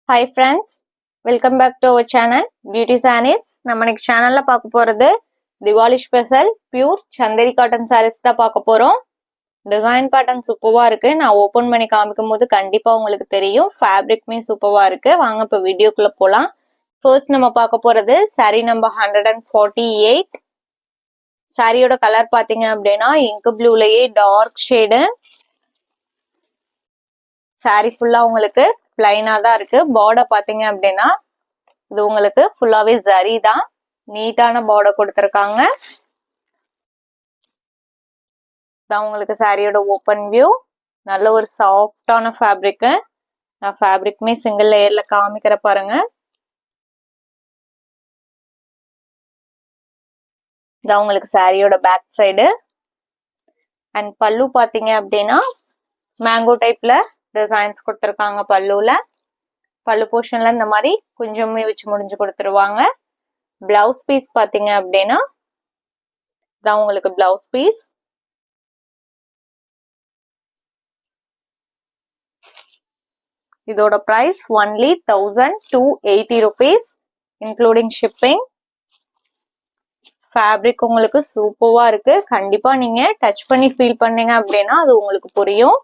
Hi friends, welcome back to our channel Beauty Sarees. நம்ம இன்னைக்கு சேனல்ல பார்க்க போறது Diwali special pure chanderi cotton sarees தான் பார்க்க போறோம். டிசைன் பேட்டர்ன் சூப்பரா இருக்கு. நான் ஓபன் பண்ணி காமிக்கும்போது கண்டிப்பா உங்களுக்கு தெரியும். ஃபேப்ரிக்மே சூப்பரா இருக்கு. வாங்க இப்ப வீடியோக்குள்ள போலாம். ஃபர்ஸ்ட் நம்ம பார்க்க போறது saree நம்பர் 148. சாரியோட கலர் பாத்தீங்க அப்படின்னா இங்க் ப்ளூலயே டார்க் ஷேடு. சாரி ஃபுல்லா உங்களுக்கு பிளைனா தான் இருக்கு. பார்டர் பாத்தீங்க அப்படின்னா இது உங்களுக்கு ஃபுல்லாவே ஜரி தான். நீட்டான பார்டர் கொடுத்திருக்காங்க. தான் உங்களுக்கு சாரியோட ஓபன் வியூ. நல்ல ஒரு சாஃப்டான ஃபேப்ரிக். நான் ஃபேப்ரிக்மே சிங்கிள் லேயர்ல காமிக்கிற பாருங்க. தான் உங்களுக்கு சாரியோட பேக் சைடு. அண்ட் பல்லு பாத்தீங்க அப்படின்னா மேங்கோ டைப்ல டிசைன்ஸ் கொடுத்திருக்காங்க பல்லுல. பல்லு போர்ஷன்ல இந்த மாதிரி கொஞ்சமே வச்சு முடிஞ்சு கொடுத்துருவாங்க. பிளவுஸ் பீஸ் பாத்தீங்க அப்படின்னா இதான் உங்களுக்கு பிளவுஸ் பீஸ். இதோட price only 1280 rupees including shipping. Fabric உங்களுக்கு சூப்பரா இருக்கு. கண்டிப்பா நீங்க டச் பண்ணி ஃபீல் பண்ணீங்க அப்படின்னா அது உங்களுக்கு புரியும்.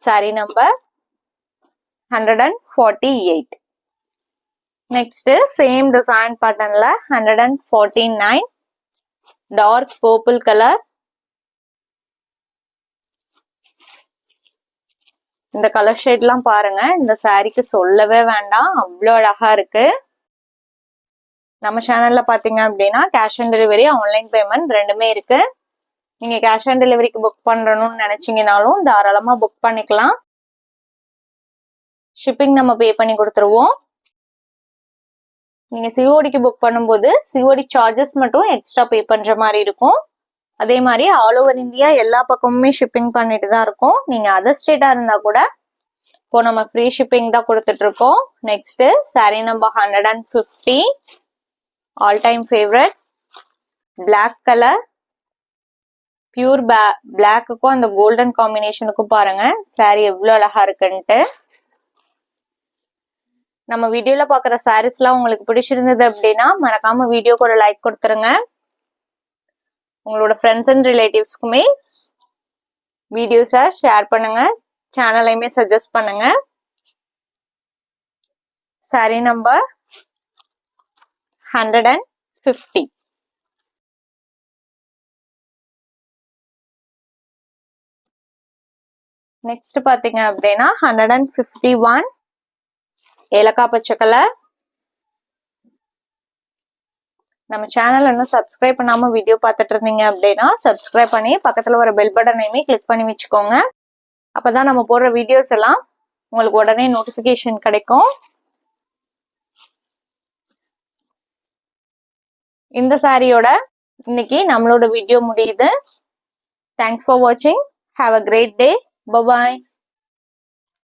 Sari number 148. Next same design பேட்டர்ன்ல 149 டார்க் பர்பிள் கலர். இந்த கலர் ஷேட்லாம் பாருங்க. இந்த சாரிக்கு சொல்லவே வேண்டாம், அவ்வளோ அழகா இருக்கு. நம்ம சேனல்ல பாத்தீங்க அப்படின்னா cash on delivery, online payment ரெண்டுமே இருக்கு. நீங்க கேஷ் ஆன் டெலிவரிக்கு புக் பண்ணணும்னு நினைச்சீங்கனாலும் தாராளமா புக் பண்ணிக்கலாம். ஷிப்பிங் நம்ம பே பண்ணி கொடுத்துருவோம். நீங்க சிஓடிக்கு புக் பண்ணும்போது சிஓடி சார்ஜஸ் மட்டும் எக்ஸ்ட்ரா பே பண்ற மாதிரி இருக்கும். அதே மாதிரி ஆல் ஓவர் இந்தியா எல்லா பக்கமுமே ஷிப்பிங் பண்ணிட்டு தான் இருக்கும். நீங்க அதர் ஸ்டேட்டா இருந்தா கூட இப்போ நம்ம ஃப்ரீ ஷிப்பிங் தான் கொடுத்துட்டு இருக்கோம். Next sari number 150 all time favourite black colour. Pure பிளாக்குக்கும் அந்த கோல்டன் காம்பினேஷனுக்கும் பாருங்க சாரி எவ்வளவு அழகா இருக்குன்ட்டு. நம்ம வீடியோல பாக்குற சாரீஸ் எல்லாம் உங்களுக்கு பிடிச்சிருந்தது அப்படின்னா மறக்காம வீடியோக்கு ஒரு லைக் கொடுத்துருங்க. உங்களோட ஃப்ரெண்ட்ஸ் அண்ட் ரிலேட்டிவ்ஸ்க்குமே வீடியோஸை ஷேர் பண்ணுங்க. சேனலையுமே சஜஸ்ட் பண்ணுங்க. Sorry number 150. நெக்ஸ்ட் பாத்தீங்க அப்படின்னா 151 ஏலக்காய் பச்சை கலர். நம்ம சேனல் இன்னும் சப்ஸ்கிரைப் பண்ணாம வீடியோ பார்த்துட்டு இருந்தீங்க அப்படின்னா சப்ஸ்கிரைப் பண்ணி பக்கத்துல வர பெல் பட்டனையுமே கிளிக் பண்ணி வச்சுக்கோங்க. அப்பதான் நம்ம போடுற வீடியோஸ் எல்லாம் உங்களுக்கு உடனே நோட்டிபிகேஷன் கிடைக்கும். இந்த சாரியோட இன்னைக்கு நம்மளோட வீடியோ முடியுது. தேங்க்ஸ் ஃபார் வாட்சிங். Have a great day. Bye bye.